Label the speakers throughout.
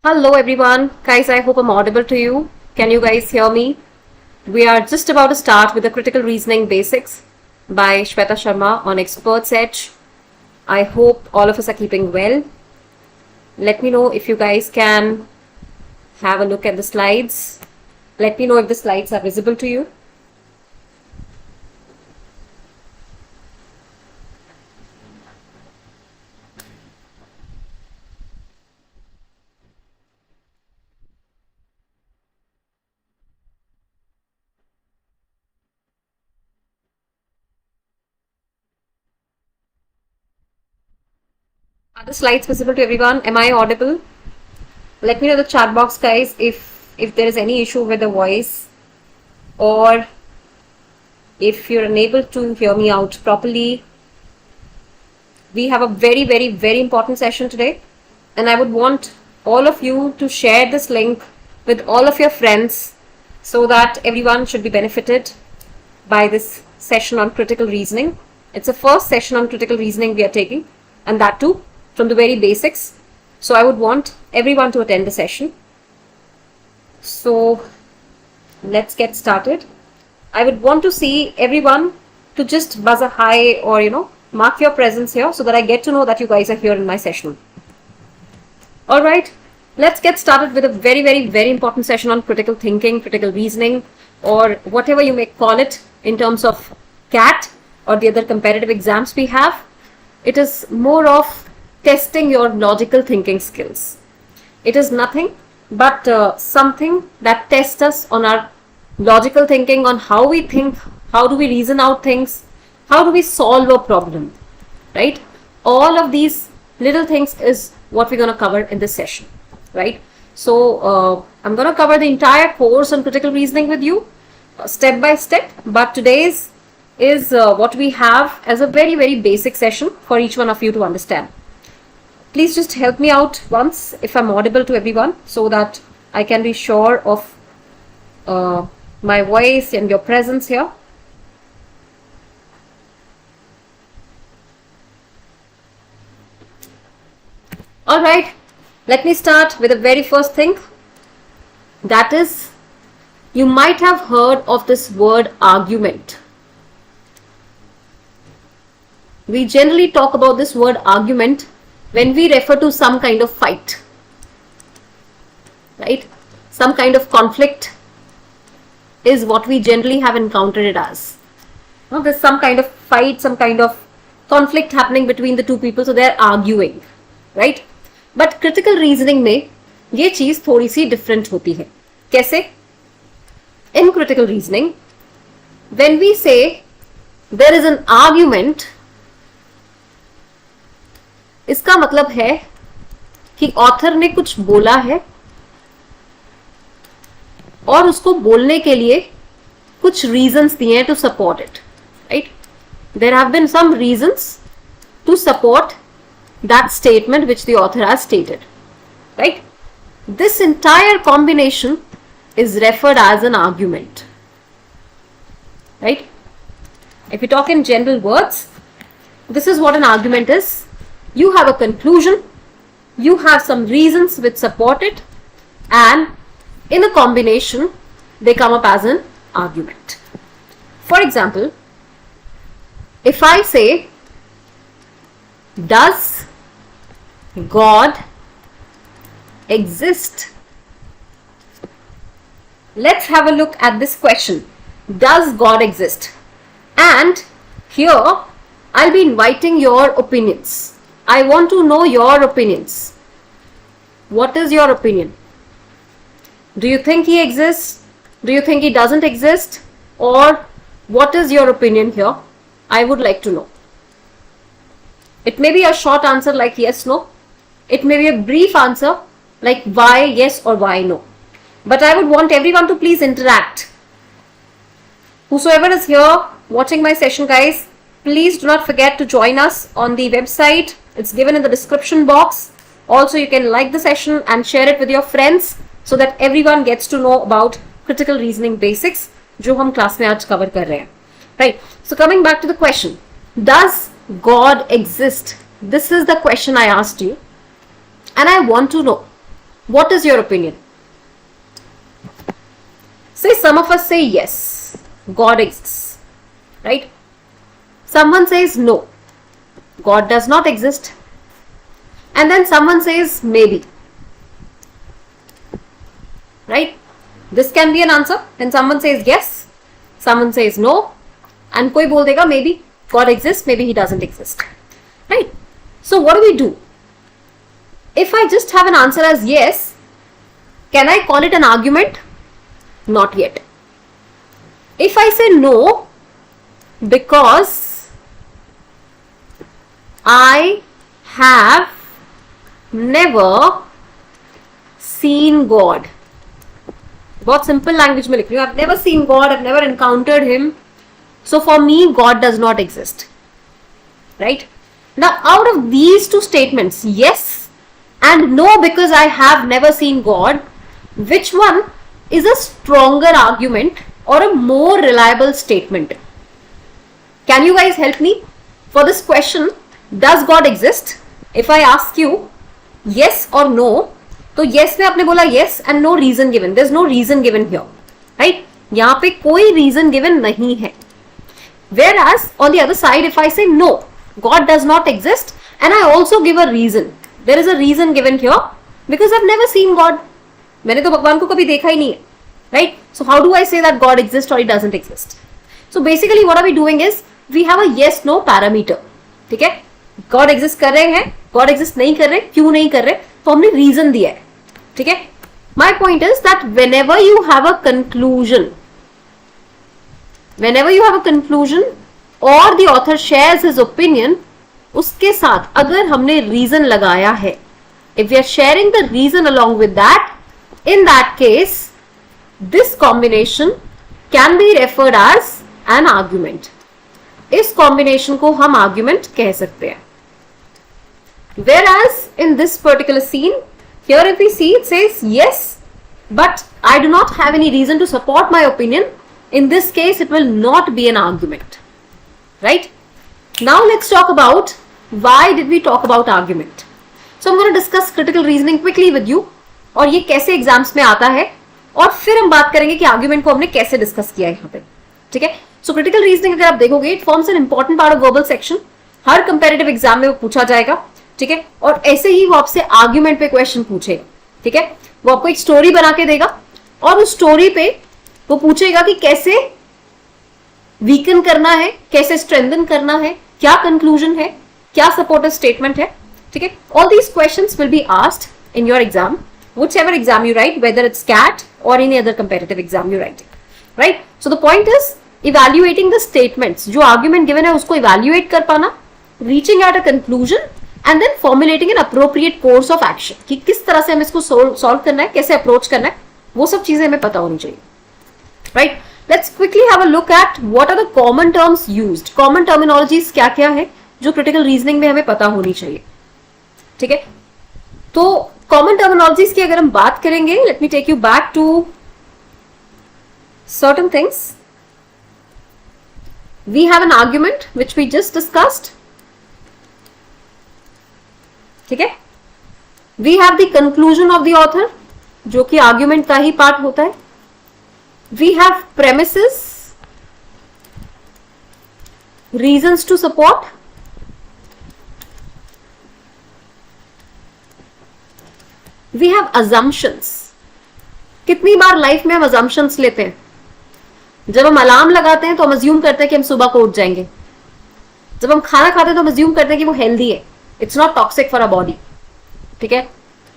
Speaker 1: Hello everyone. Guys, I hope I'm audible to you. Can you guys hear me? We are just about to start with the critical reasoning basics by Shweta Sharma on ExpertsEdge. I hope all of us are keeping well. Let me know if you guys can have a look at the slides. Let me know if the slides are visible to you. Are the slides visible to everyone? Am I audible? Let me know in the chat box, guys, if there is any issue with the voice or if you're unable to hear me out properly. We have a very important session today, and I would want all of you to share this link with all of your friends so that everyone should be benefited by this session on critical reasoning. It's the first session on critical reasoning we are taking, and that too from the very basics. So I would want everyone to attend the session. So let's get started. I would want to see everyone to just buzz a hi or mark your presence here so that I get to know that you guys are here in my session. All right, let's get started with a very important session on critical thinking, critical reasoning, or whatever you may call it in terms of CAT or the other competitive exams we have. It is more of testing your logical thinking skills. It is nothing but something that tests us on our logical thinking, on how we think, how do we reason out things, how do we solve a problem, right? All of these little things is what we're going to cover in this session, right? So I'm going to cover the entire course on critical reasoning with you step by step, but today's is what we have as a very basic session for each one of you to understand. Please just help me out once if I'm audible to everyone so that I can be sure of my voice and your presence here. All right, let me start with the very first thing. That is, you might have heard of this word argument. We generally talk about this word argument when we refer to some kind of fight, right? Some kind of conflict is what we generally have encountered it as. There's some kind of fight, some kind of conflict happening between the two people, so they're arguing, right? But critical reasoning में ये चीज थोड़ी सी different होती है. कैसे? In critical reasoning, when we say there is an argument, इसका मतलब है कि ऑथर ने कुछ बोला है और उसको बोलने के लिए कुछ रीजंस दिए हैं to support it, right? There have been some reasons to support that statement which the author has stated, right? This entire combination is referred as an argument, right? If we talk in general words, this is what an argument is. You have a conclusion, you have some reasons which support it, and in a combination they come up as an argument. For example, if I say, does God exist? Let's have a look at this question. Does God exist? And here I'll be inviting your opinions. I want to know your opinions. What is your opinion? Do you think he exists? Do you think he doesn't exist? Or what is your opinion here? I would like to know. It may be a short answer like yes, no. It may be a brief answer like why yes or why no. But I would want everyone to please interact. Whosoever is here watching my session, guys, please do not forget to join us on the website. It's given in the description box. Also, you can like the session and share it with your friends so that everyone gets to know about critical reasoning basics जो हम class में आज cover कर रहे हैं. Right. So coming back to the question, does God exist? This is the question I asked you, and I want to know What is your opinion? Say some of us say yes, God exists, right? Someone says no, God does not exist. And then someone says maybe, right? This can be an answer. And someone says yes, someone says no, and koi bol dega maybe God exists, maybe he doesn't exist, right? So what do? If I just have an answer as yes, can I call it an argument? Not yet. If I say no because I have never seen God, बहुत simple language में लिख रही हूँ, I've never seen God, I've never encountered him, so for me God does not exist, right? Now out of these two statements, yes and no because I have never seen God, which one is a stronger argument or a more reliable statement? Can you guys help me? For this question, does God exist? If I ask you yes or no, तो yes में आपने बोला yes and no reason given. There's no reason given here, right? यहाँ पे कोई reason given नहीं है. Whereas on the other side, if I say no, God does not exist, and I also give a reason, there is a reason given here because I've never seen God. मैंने तो भगवान को कभी देखा ही नहीं है, right? So how do I say that God exists or he doesn't exist? So basically what are we doing is we have a yes no parameter, ठीक है? God exist कर रहे हैं, God exist नहीं कर रहे, क्यों नहीं कर रहे, तो हमने reason दिया है, ठीक है? My point is that whenever you have a conclusion or the author shares his opinion, उसके साथ अगर हमने reason लगाया है, if we are sharing the reason along with that, in that case this combination can be referred as an argument. इस combination को हम argument कह सकते हैं. Whereas in this particular scene, here if we see, it says yes, but I do not have any reason to support my opinion. In this case, it will not be an argument, right? Now let's talk about why did we talk about argument. So I'm going to discuss critical reasoning quickly with you, और ये कैसे exams में आता है, और फिर हम बात करेंगे कि आर्ग्यूमेंट को हमने कैसे डिस्कस किया है यहाँ पे, ठीक है? सो क्रिटिकल रीजनिंग अगर आप देखोगे, it forms an important part of verbal section. Her comparative exam में वो पूछा जाएगा, ठीक है? और ऐसे ही वो आपसे आर्ग्यूमेंट पे क्वेश्चन पूछेगा, ठीक है? वो आपको एक स्टोरी बना के देगा और उस स्टोरी पे वो पूछेगा कि कैसे वीकन करना है, कैसे स्ट्रेंथन करना है, क्या कंक्लूजन है, क्या सपोर्टिव स्टेटमेंट है, ठीक है? All these questions will be asked in your exam, whichever exam you write, whether it's CAT or any other competitive exam you write, right? So the point is evaluating the statements, जो argument given है उसको evaluate कर पाना, reaching at a conclusion and then formulating an appropriate course of action, कि किस तरह से हमें इसको solve करना है, कैसे approach करना है, वो सब चीजें हमें पता होनी चाहिए, right? Let's quickly have a look at what are the common terms used. Common terminologies क्या क्या है जो critical reasoning में हमें पता होनी चाहिए, ठीक है? तो कॉमन टर्मिनोलॉजीज की अगर हम बात करेंगे, let me take you back to certain things. We have an argument which we just discussed, ठीक है? We have the conclusion of the author, जो कि आर्ग्यूमेंट का ही पार्ट होता है. We have premises, reasons to support, we have assumptions. कितनी बार life में हम assumptions लेते हैं? जब हम अलार्म लगाते हैं तो हम assume करते हैं कि हम सुबह को उठ जाएंगे. जब हम खाना खाते हैं तो हम assume करते हैं कि वो healthy है, it's not toxic for our body, ठीक है?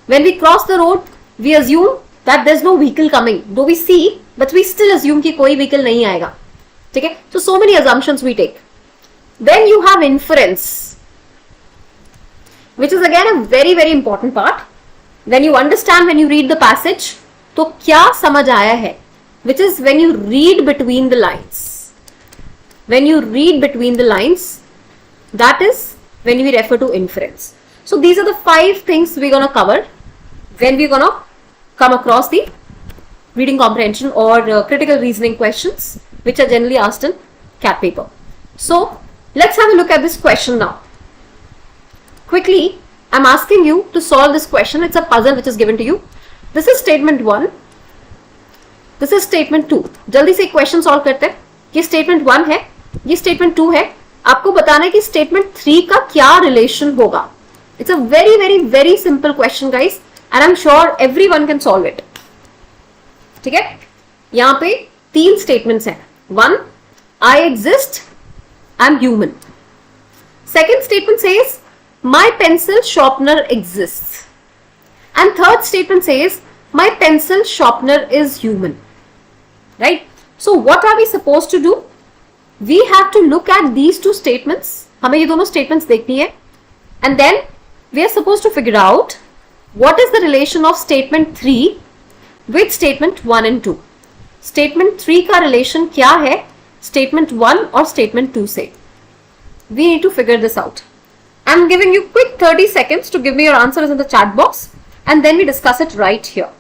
Speaker 1: When we cross the road, we assume that there's no vehicle coming, though we see, but we still assume कि कोई vehicle नहीं आएगा, ठीक है? So many assumptions we take. Then you have inference, which is again a very very important part. When you understand, when you read the passage, तो क्या समझ आया है, which is when you read between the lines. When you read between the lines, that is when we refer to inference. So these are the 5 things we're going to cover when we're going to come across the reading comprehension or critical reasoning questions, which are generally asked in CAT paper. So let's have a look at this question now. Quickly, I'm asking you to solve this question. It's a puzzle which is given to you. This is statement 1, this is statement 2. जल्दी से question solve करते हैं. ये statement 1 है, ये statement 2 है. आपको बताना है कि स्टेटमेंट 3 का क्या रिलेशन होगा. It's a very very very simple question guys, and I am sure everyone can solve it. ठीक है, यहां पे 3 स्टेटमेंट्स हैं. 1, I exist, I'm human. Second statement says, my pencil sharpener exists. And third statement says, my pencil sharpener is human. Right? So what are we supposed to do? We have to look at these 2 statements. हमें ये दोनों statements देखनी है. And then we are supposed to figure out what is the relation of statement 3 with statement 1 and 2. Statement 3 का relation क्या है statement 1 और statement 2 से. We need to figure this out. I'm giving you quick 30 seconds to give me your answers in the chat box, and then we discuss it right here.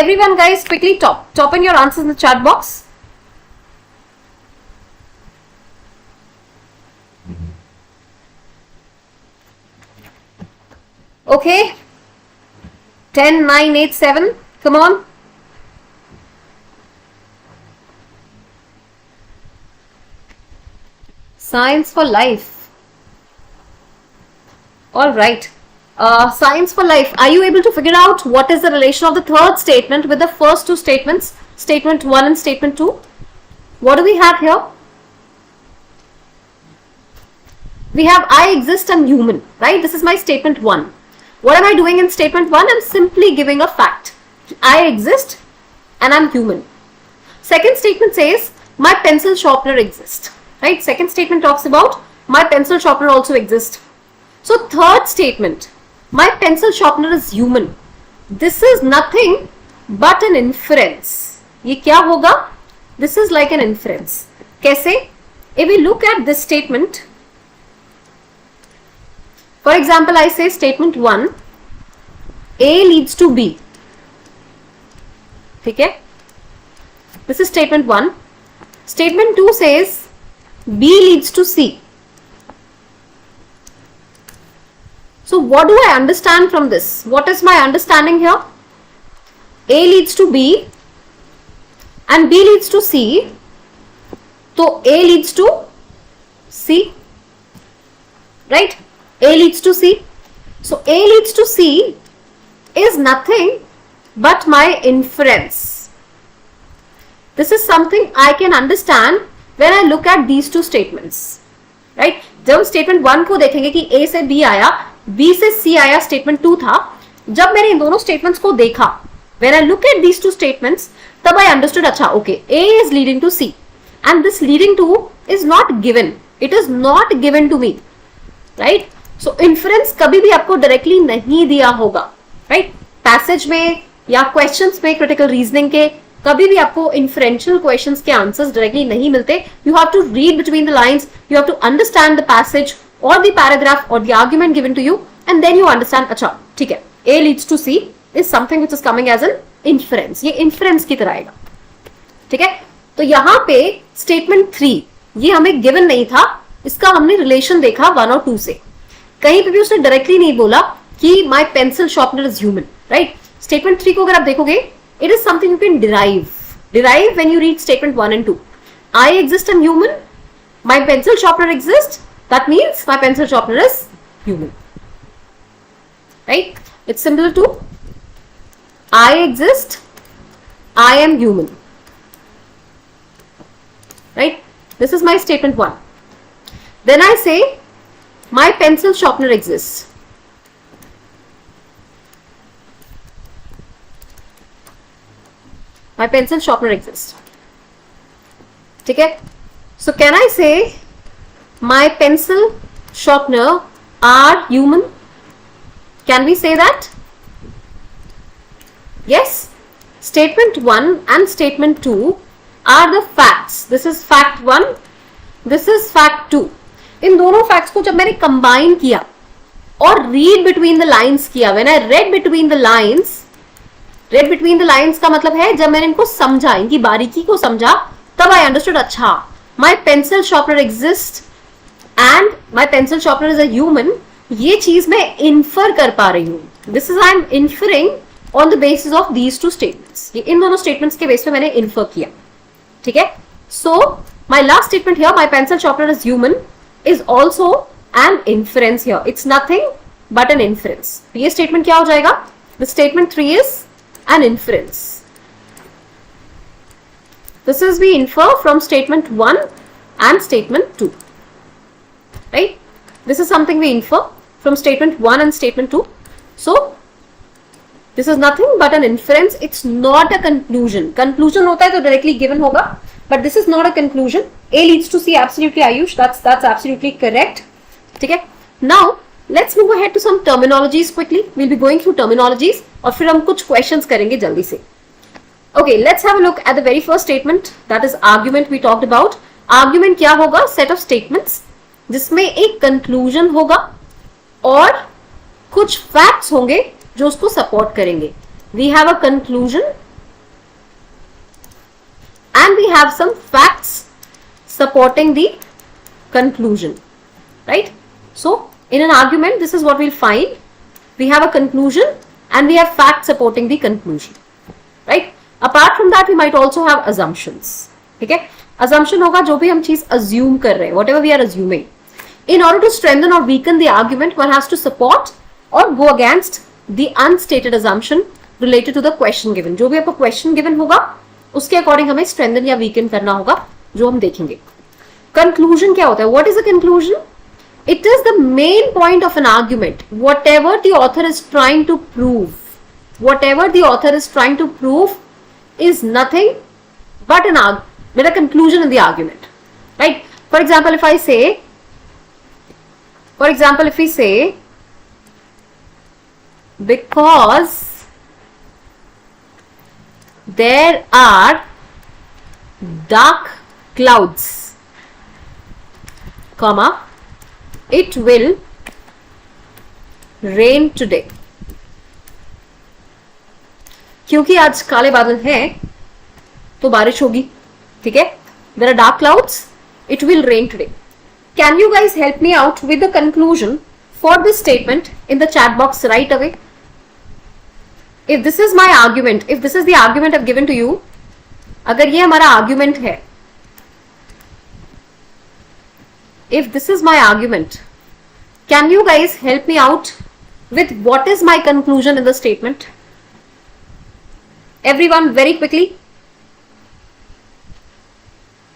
Speaker 1: Everyone guys, quickly top in your answers in the chat box. Okay, 10, 9, 8, 7, come on. Science for life. All right. Science for life. Are you able to figure out what is the relation of the third statement with the first 2 statements, statement 1 and statement 2? What do we have here? We have I exist, I'm human, right? This is my statement 1. What am I doing in statement 1? I'm simply giving a fact. I exist and I'm human. Second statement says, my pencil sharpener exists. Right? Second statement talks about my pencil sharpener also exists. So third statement, my pencil sharpener is human. This is nothing but an inference. ये क्या होगा? This is like an inference. कैसे? If we look at this statement, for example, I say statement 1, A leads to B. ठीक है? This is statement 1. Statement 2 says B leads to C. So what do I understand from this? What is my understanding here? A leads to B and B leads to C. So A leads to C. Right? A leads to C. So A leads to C is nothing but my inference. This is something I can understand when I look at these 2 statements, right? जब हम statement 1 को देखेंगे कि A से B आया, B से C आया, statement 2 था. जब मैंने इन दोनों statements को देखा, when I look at these 2 statements, तब I understood, अच्छा, okay, A is leading to C, and this leading to is not given. It is not given to me, right? So inference कभी भी आपको directly नहीं दिया होगा, right? Passage में या questions में critical reasoning के कभी भी आपको inferential questions के answers directly नहीं मिलते. You have to read between the lines, you have to understand the passage or the paragraph or the argument given to you, and then you understand, अच्छा, ठीक है, A leads to C is something which is coming as an inference. ये inference की तरह आएगा. ठीक है, तो यहाँ पे statement 3 ये हमें given नहीं था, इसका हमने relation देखा 1 और 2 से. कहीं पे भी उसने directly नहीं बोला कि my pencil sharpener is human, right? Statement 3 को अगर आप देखोगे, it is something you can derive when you read statement 1 and 2. I exist, I'm human. My pencil sharpener exists. That means my pencil sharpener is human. Right? It's similar to I exist, I am human. Right? This is my statement 1. Then I say my pencil sharpener exists. My pencil sharpener exists. ठीक है? So can I say my pencil sharpener are human? Can we say that? Yes. Statement 1 and statement 2 are the facts. This is fact 1. This is fact 2. इन दोनों facts को जब मैंने combine किया और read between the lines किया, when I read between the lines, read between the lines का मतलब है जब मैंने इनको समझा, इनकी बारीकी को समझा, तब I understood, अच्छा, my pencil sharpener exists and my pencil sharpener is a human. ये चीज मैं इन्फर कर पा रही हूं. This is I am inferring on the basis of these two statements. ये इन दोनों स्टेटमेंट्स के बेस पे मैंने इन्फर किया. ठीक है. So my last statement here, my pencil sharpener is human, is also an inference here. It's nothing but an inference. ये स्टेटमेंट क्या हो जाएगा? The statement 3 is an inference. This is we infer from statement 1 and statement 2. Right? This is something we infer from statement 1 and statement 2. So, this is nothing but an inference. It's not a conclusion. Conclusion होता है तो directly given होगा, but this is not a conclusion. A leads to C, absolutely Ayush. That's absolutely correct. ठीक है? Now, let's move ahead to some terminologies quickly. We'll be going through terminologies और फिर हम कुछ questions करेंगे जल्दी से. Okay, let's have a look at the very first statement, that is argument we talked about. Argument क्या होगा? Set of statements जिसमें एक conclusion होगा और कुछ facts होंगे जो उसको support करेंगे. We have a conclusion and we have some facts supporting the conclusion, right? So, in an argument, this is what we'll find. We have a conclusion and we have facts supporting the conclusion, right? Apart from that, we might also have assumptions. ठीक है? Assumption होगा जो भी हम चीज assume कर रहे हैं, whatever we are assuming. In order to strengthen or weaken the argument, one has to support or go against the unstated assumption related to the question given. जो भी आपको question given होगा, उसके according हमें strengthen या weaken करना होगा, जो हम देखेंगे. Conclusion क्या होता है? What is a conclusion? It is the main point of an argument. Whatever the author is trying to prove, whatever the author is trying to prove is nothing but a conclusion in the argument, right? For example, if we say, because there are dark clouds, comma, it will rain today. क्योंकि आज काले बादल हैं तो बारिश होगी. ठीक है? There are dark clouds, it will rain today. Can you guys help me out with the conclusion for this statement in the chat box right away? If this is my argument, if this is the argument I've given to you, अगर ये हमारा argument है, if this is my argument, can you guys help me out with what is my conclusion in the statement? Everyone, very quickly.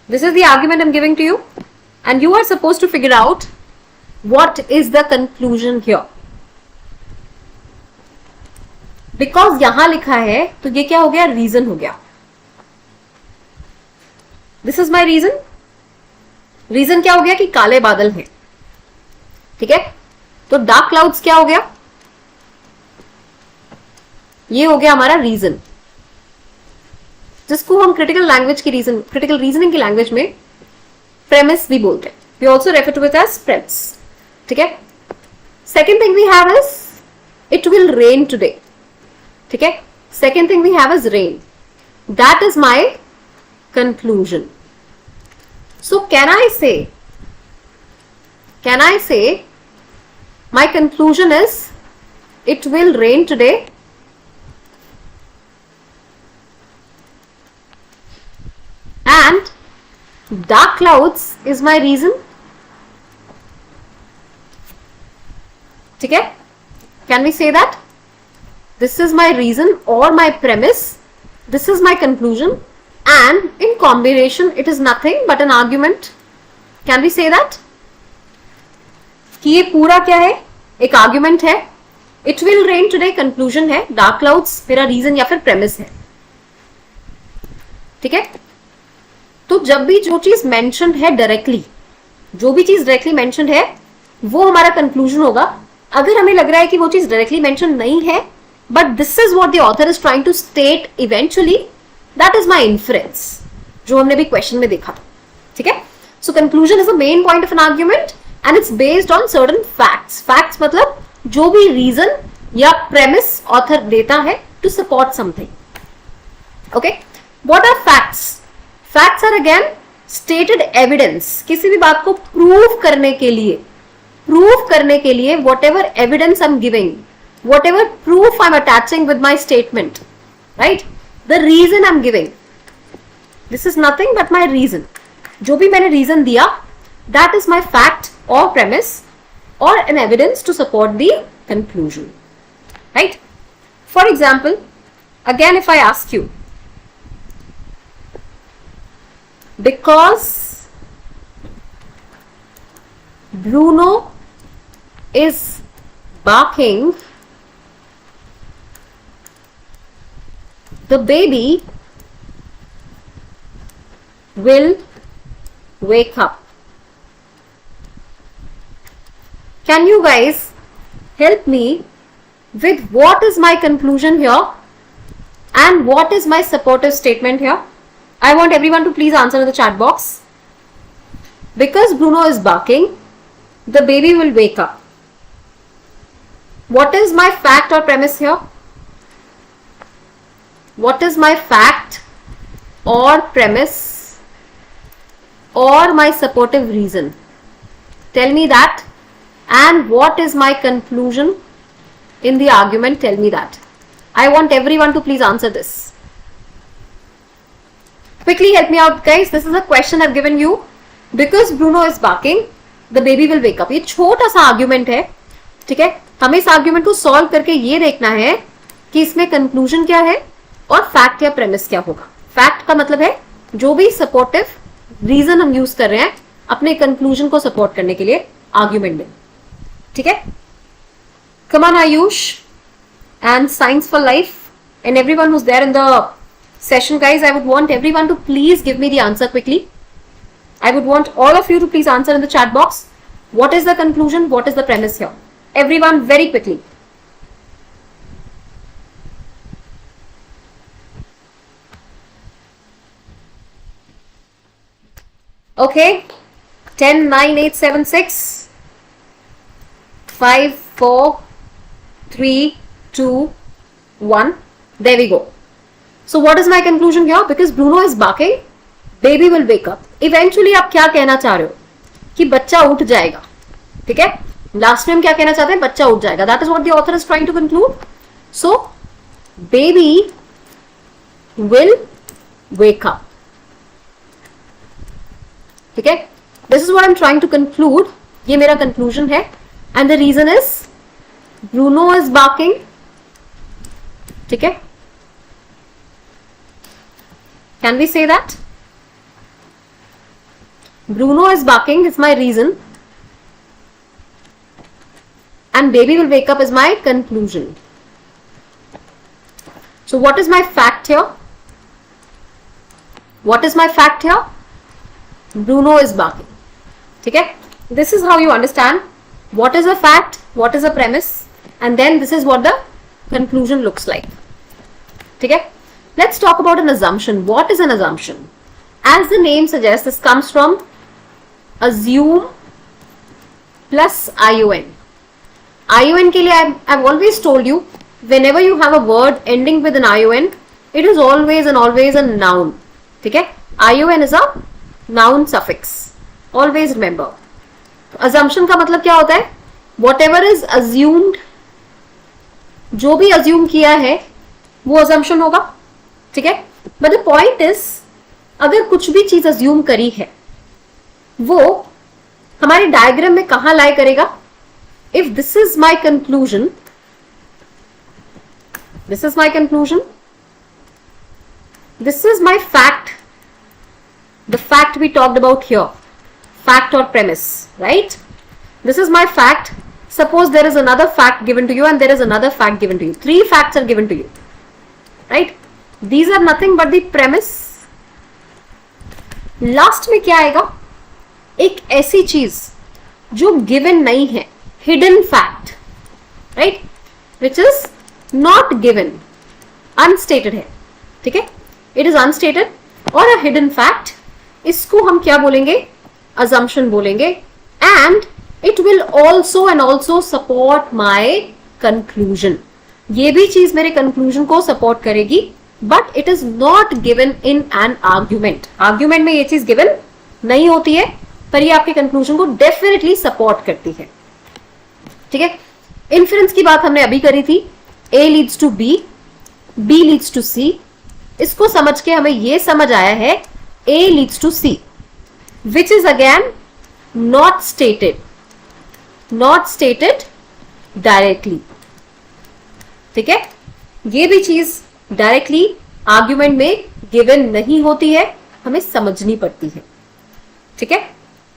Speaker 1: This is the argument I'm giving to you, and you are supposed to figure out what is the conclusion here. Because यहां लिखा है तो ये क्या हो गया? Reason हो गया. This is my reason. Reason क्या हो गया? कि काले बादल हैं. ठीक है? तो dark clouds क्या हो गया? ये हो गया हमारा reason, जिसको हम क्रिटिकल रीजनिंग की लैंग्वेज में प्रेमिस भी बोलते हैं. We also refer to it as premise. ठीक है? Second thing we have is it will rain today. ठीक है? Second thing we have is rain. That is my conclusion. So can I say my conclusion is it will rain today and dark clouds is my reason. ठीक है? Can we say that? This is my reason or my premise. This is my conclusion. And in combination, it is nothing but an argument. Can we say that? कि ये पूरा क्या है? एक argument है. It will rain today conclusion है. Dark clouds मेरा reason या फिर premise है. ठीक है? तो जब भी जो चीज मेंशन है डायरेक्टली, जो भी चीज डायरेक्टली मेंशन है वो हमारा कंक्लूजन होगा. अगर हमें लग रहा है कि वो चीज डायरेक्टली मेंशन नहीं है but this is what the author is trying to state eventually, that is my inference, जो हमने भी क्वेश्चन में देखा था. ठीक है? So conclusion is the main point of an argument and it's based on certain facts. Facts मतलब जो भी रीजन या प्रेमिस ऑथर देता है to support something. Okay? What are facts? Facts are again stated evidence. किसी भी बात को प्रूव करने के लिए प्रूव करने के लिए whatever evidence I am giving, whatever proof I am attaching with my statement, right, the reason I am giving, this is nothing but my reason. जो भी मैंने रीजन दिया, दैट इज माई फैक्ट और premise और an evidence to support the conclusion, right. For example, again if I ask you, because Bruno is barking, the baby will wake up. Can you guys help me with what is my conclusion here and what is my supportive statement here? I want everyone to please answer in the chat box. Because Bruno is barking, the baby will wake up. What is my fact or premise here? What is my fact or premise or my supportive reason? Tell me that. And what is my conclusion in the argument? Tell me that. I want everyone to please answer this. Quickly help me out guys. This is a question I've given you. Because Bruno is barking, the baby will wake up. ये छोटा सा argument है, ठीक है. हमें इस argument को solve करके ये देखना है कि इसमें कंक्लूजन क्या है और फैक्ट या प्रेमिस क्या होगा. फैक्ट का मतलब है जो भी सपोर्टिव रीजन हम यूज कर रहे हैं अपने कंक्लूजन को सपोर्ट करने के लिए आर्ग्यूमेंट में, ठीक है. Come on Ayush and science for life and everyone who is there in the session guys, I would want everyone to please give me the answer quickly. I would want all of you to please answer in the chat box. What is the conclusion? What is the premise here? Everyone very quickly. Okay, 10, 9, 8, 7, 6, 5, 4, 3, 2, 1. There we go. So what is my conclusion here? Because Bruno is barking, baby will wake up. Eventually आप क्या कहना चाह रहे हो कि बच्चा उठ जाएगा, ठीक है. लास्ट में हम क्या कहना चाहते हैं? बच्चा उठ जाएगा. That is what the author is trying to conclude. So baby will wake up, ठीक है. This is what I'm trying to conclude. ये मेरा conclusion है. And the reason is Bruno is barking, ठीक है. Can we say that? Bruno is barking is my reason and baby will wake up is my conclusion. So what is my fact here? What is my fact here? Bruno is barking. Okay? This is how you understand what is a fact, what is a premise, and then this is what the conclusion looks like. Okay? Let's talk about an assumption. What is an assumption? As the name suggests, this comes from assume plus ION. ION के लिए I've always told you, whenever you have a word ending with an ION, it is always and always a noun. ठीक है? ION is a noun suffix. Always remember. Assumption का मतलब क्या होता है? Whatever is assumed, जो भी assume किया है, वो assumption होगा. ठीक है. बट द पॉइंट इज, अगर कुछ भी चीज अज्यूम करी है वो हमारे डायग्राम में कहां लाई करेगा? If this is my conclusion, this is my conclusion, this is my fact, the fact we talked about here, fact और premise, right. This is my fact. Suppose there is another fact given to you and there is another fact given to you. 3 facts are given to you, right? These are nothing but the premise. Last में क्या आएगा? एक ऐसी चीज जो given नहीं है, hidden fact, right, which is not given, unstated है, ठीक है. इट इज अनस्टेटेड और अ हिडन फैक्ट. इसको हम क्या बोलेंगे? assumption बोलेंगे. And it will also and also support my conclusion. ये भी चीज मेरे कंक्लूजन को सपोर्ट करेगी, but it is not given in an argument. Argument में ये चीज गिवन नहीं होती है, पर ये आपके कंक्लूजन को डेफिनेटली सपोर्ट करती है. ठीक है, इन्फ्रेंस की बात हमने अभी करी थी, A leads to B, B leads to C, इसको समझ के हमें ये समझ आया है A leads to C, which is again not stated directly. ठीक है, ये भी चीज डायरेक्टली आर्ग्यूमेंट में गिवन नहीं होती है, हमें समझनी पड़ती है। ठीक है,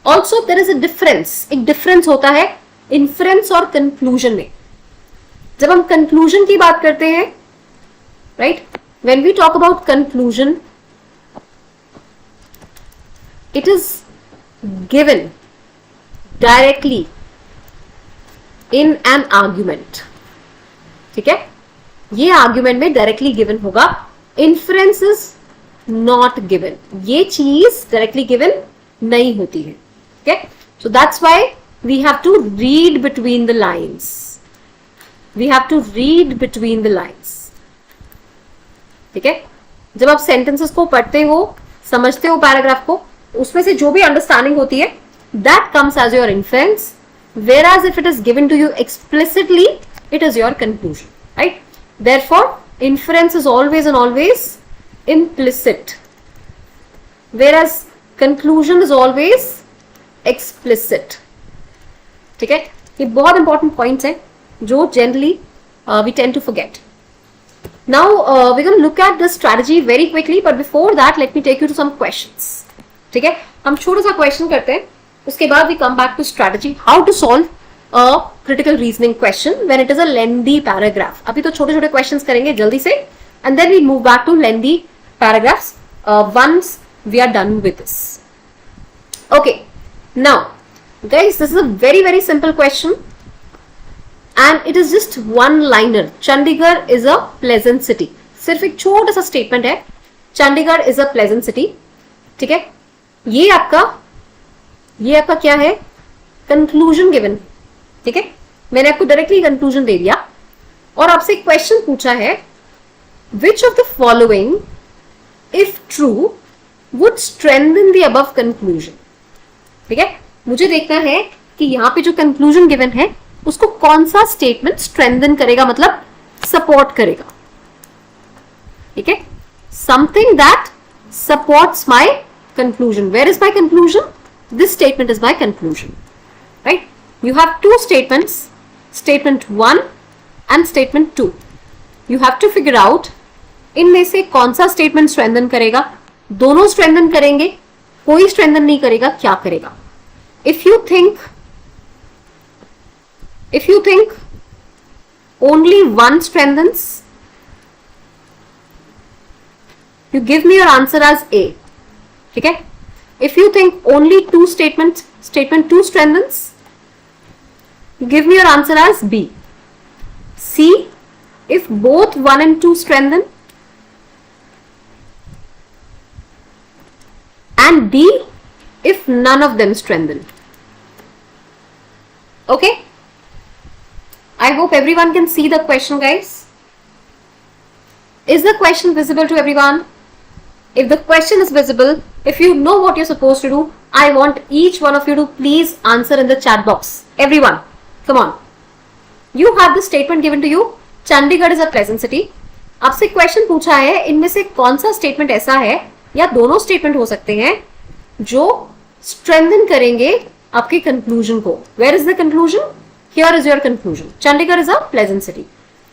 Speaker 1: also there is a difference, एक डिफरेंस होता है इन्फ्रेंस और कंक्लूजन में। जब हम कंक्लूजन की बात करते हैं, right, when we talk about conclusion, it is given directly in an argument. ठीक है, ये आर्ग्यूमेंट में डायरेक्टली गिवन होगा, इन्फ्रेंस इज नॉट गिवन, ये चीज डायरेक्टली गिवन नहीं होती है। ठीक है, so that's why we have to read between the lines, we have to read between the lines. ठीक है, जब आप सेंटेंसेस को पढ़ते हो, समझते हो पैराग्राफ को, उसमें से जो भी अंडरस्टैंडिंग होती है, that comes as your inference, whereas if it is given to you explicitly, it is your conclusion, right? Therefore, inference is always and always implicit, whereas conclusion is always explicit. ठीक है, ये बहुत important points हैं जो generally we tend to forget. Now we're going to look at the strategy very quickly, but before that let me take you to some questions. ठीक है, हम छोटा सा क्वेश्चन करते हैं, उसके बाद we come back to strategy, how to solve a critical reasoning question when it is a lengthy paragraph. अभी तो छोटे छोटे questions करेंगे जल्दी से, and then we move back to lengthy paragraphs once we are done with this. Okay, now guys, this is a very very simple question and it is just one liner. Chandigarh is a pleasant city. सिर्फ एक छोटा सा statement है, Chandigarh is a pleasant city. ठीक है, ये आपका क्या है, कंक्लूजन गिवन। ठीक है, मैंने आपको डायरेक्टली कंक्लूजन दे दिया और आपसे एक क्वेश्चन पूछा है, which of the following if true would strengthen the above conclusion. ठीक है, मुझे देखना है कि यहां पे जो कंक्लूजन गिवन है उसको कौन सा स्टेटमेंट स्ट्रेंथन करेगा, मतलब सपोर्ट करेगा। ठीक है, something that supports my conclusion. Where is my conclusion? This statement is my conclusion, right? You have two statements, statement 1 and statement 2. You have to figure out इनमें से कौन सा statement strengthen करेगा, दोनों strengthen करेंगे, कोई strengthen नहीं करेगा, क्या करेगा? If you think only one strengthens, you give me your answer as A. ठीक है, if you think only two statements, statement 2 strengthens, give me your answer as B. C, if both 1 and 2 strengthen, and D, if none of them strengthen. Okay, I hope everyone can see the question, guys. Is the question visible to everyone? If the question is visible, if you know what you're supposed to do, I want each one of you to please answer in the chat box. Everyone, come on. You have the statement given to you, Chandigarh is a pleasant city. आपसे question पूछा है, इनमें से कौन सा statement ऐसा है, या दोनों स्टेटमेंट हो सकते हैं जो स्ट्रेंथन करेंगे आपके कंक्लूजन को। Where is the conclusion? Here is your conclusion. Chandigarh is a pleasant city,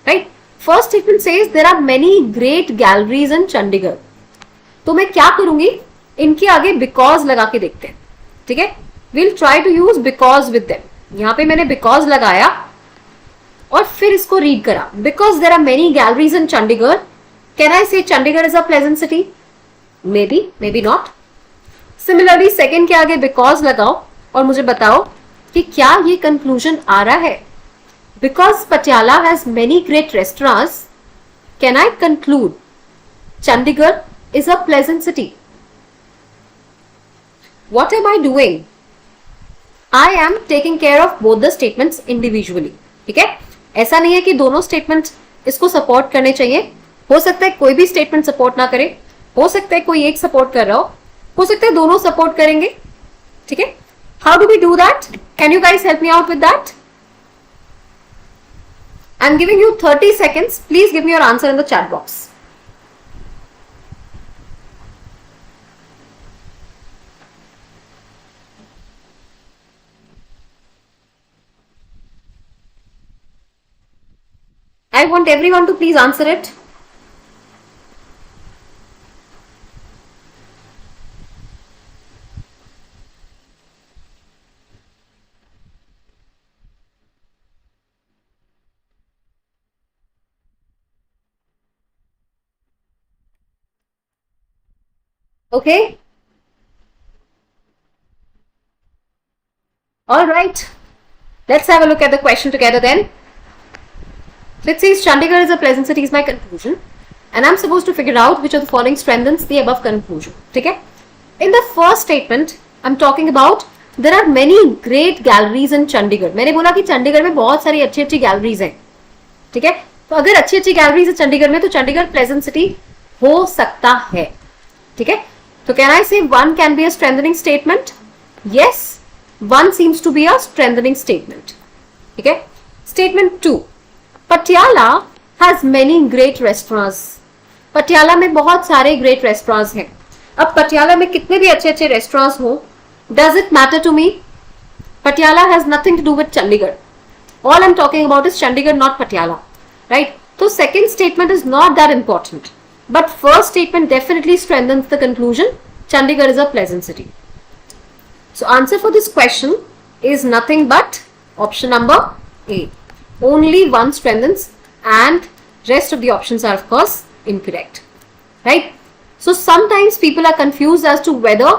Speaker 1: right? First statement says there are many great galleries in Chandigarh. तो मैं क्या करूंगी, इनके आगे बिकॉज लगा के देखते हैं। ठीक है, will try to use because with them. यहां पे मैंने बिकॉज लगाया और फिर इसको रीड करा, because there are many galleries in Chandigarh, can I say Chandigarh is a pleasant city? Maybe not. Similarly second के आगे बिकॉज लगाओ और मुझे बताओ कि क्या ये कंक्लूजन आ रहा है, because Patiala has many great restaurants, can I conclude Chandigarh is a pleasant city? What am I doing? I am taking care of both the statements individually. ठीक है, ऐसा नहीं है कि दोनों statements इसको support करने चाहिए। हो सकता है कोई भी statement support ना करे, हो सकता है कोई एक support कर रहा हो सकता है दोनों support करेंगे। ठीक है, how do we do that? Can you guys help me out with that? I'm giving you 30 seconds. Please give me your answer in the chat box. I want everyone to please answer it. Okay. All right. Let's have a look at the question together then. Let's say Chandigarh is a pleasant city is my conclusion, and I'm supposed to figure out which of the following strengthens the above conclusion. Okay? In the first statement, I'm talking about there are many great galleries in Chandigarh. मैंने बोला कि चंडीगढ़ में बहुत सारी अच्छी galleries हैं. ठीक है? तो अगर अच्छी गैलरीज है चंडीगढ़ में तो चंडीगढ़ प्लेजेंट सिटी हो सकता है. ठीक है? तो can I say one can be a strengthening statement? Yes, one seems to be a strengthening statement. ठीक है? Statement 2, Patiala has many great restaurants. Patiala में बहुत सारे ग्रेट रेस्टोरेंट्स हैं. अब पटियाला में कितने भी अच्छे रेस्टोरेंट्स हो, does it matter to me? Patiala has nothing to do with Chandigarh. All I am talking about is Chandigarh, not Patiala. Right? तो second statement is not that important, but first statement definitely strengthens the conclusion Chandigarh is a pleasant city. So answer for this question is nothing but option number A. Only one strengthens and rest of the options are of course incorrect. Right? So sometimes people are confused as to whether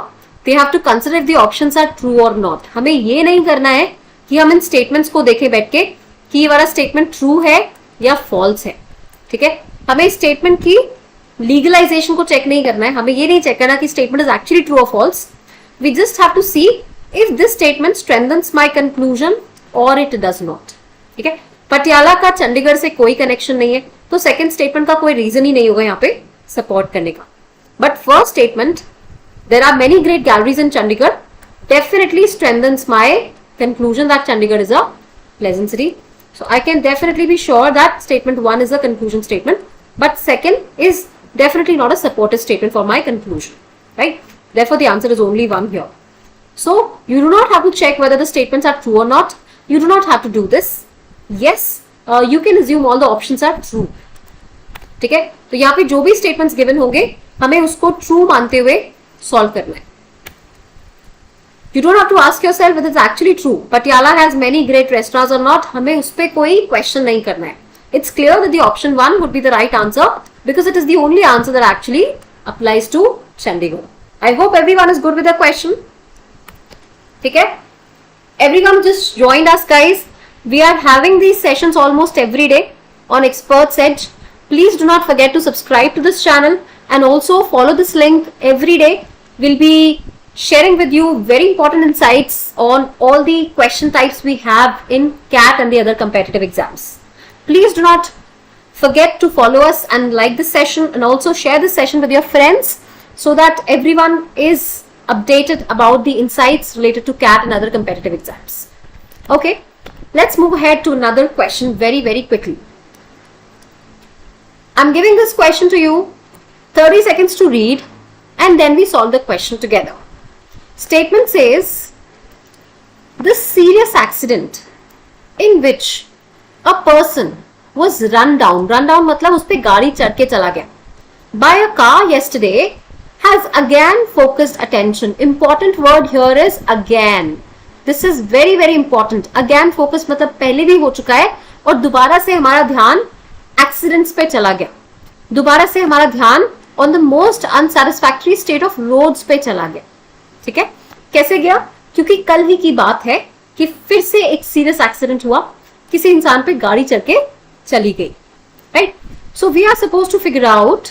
Speaker 1: they have to consider if the options are true or not. हमें ये नहीं करना है कि हम इन statements को देखें बैठ के कि ये वाला statement true है या false है. ठीक है? हमें statement की लीगलाइजेशन को चेक नहीं करना है. हमें ये नहीं चेक करना कि स्टेटमेंट इज एक्चुअली ट्रू और false. We just have to see if this statement strengthens my conclusion और इट डज नॉट. ठीक है? पटियाला का चंडीगढ़ से कोई कनेक्शन नहीं है, तो सेकंड स्टेटमेंट का कोई रीजन ही नहीं होगा यहाँ पे सपोर्ट करने का. But first statement, there are many great galleries in Chandigarh, definitely strengthens my conclusion that Chandigarh is a pleasant city. So I can definitely be sure that statement 1 is a conclusion statement, but second is definitely not a supportive statement for my conclusion, right? Therefore the answer is only 1 here. So you do not have to check whether the statements are true or not. You do not have to do this. Yes, you can assume all the options are true. ठीक है? तो यहाँ पे जो भी statements given होंगे हमें उसको true मानते हुए solve करना है. You don't have to ask yourself whether it's actually true. Patiala has many great restaurants or not. हमें उस पे कोई question नहीं करना है. It's clear that the option 1 would be the right answer because it is the only answer that actually applies to Chandigarh. I hope everyone is good with the question. Okay? Everyone who just joined us, guys. We are having these sessions almost every day on ExpertsEdge. Please do not forget to subscribe to this channel and also follow this link every day. We'll be sharing with you very important insights on all the question types we have in CAT and the other competitive exams. Please do not forget to follow us and like this session and also share this session with your friends so that everyone is updated about the insights related to CAT and other competitive exams. Okay, let's move ahead to another question very quickly. I'm giving this question to you, 30 seconds to read, and then we solve the question together. Statement says, this serious accident in which a person was run down मतलब उस पे गाड़ी चढ़ के चला गया, by a car yesterday has again focused attention. Important word here is again. This is very important. Again focus मतलब पहले भी हो चुका है और दोबारा से हमारा ध्यान एक्सीडेंट्स पे चला गया. दोबारा से हमारा ध्यान on the most unsatisfactory state of roads पे चला गया. ठीक है? कैसे गया? क्योंकि कल ही की बात है कि फिर से एक सीरियस एक्सीडेंट हुआ, किसी इंसान पे गाड़ी चढ़ के चली गई. Right? So we are suppose to figure out